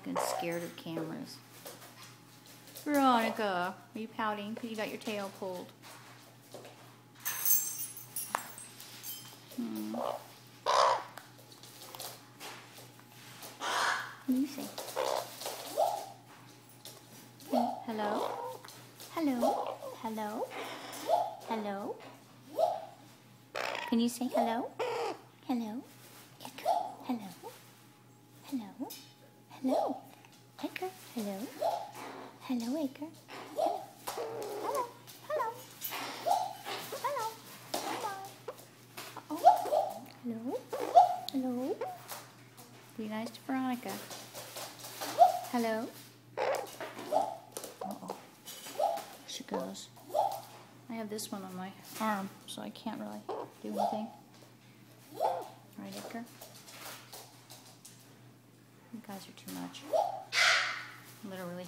and scared of cameras. Veronica, are you pouting because you got your tail pulled? What do you say? Hello? Hello? Hello? Hello? Can you say hello? Hello? Edgar? Hello? Hello? Hello? Edgar? Hello? Hello, Edgar? Hello? Hello? Hello? Hello? Uh-oh. Hello? Hello? Be nice to Veronica. Hello? Uh-oh. She goes. I have this one on my arm, so I can't really do anything. Right, Edgar? You guys are too much. Literally.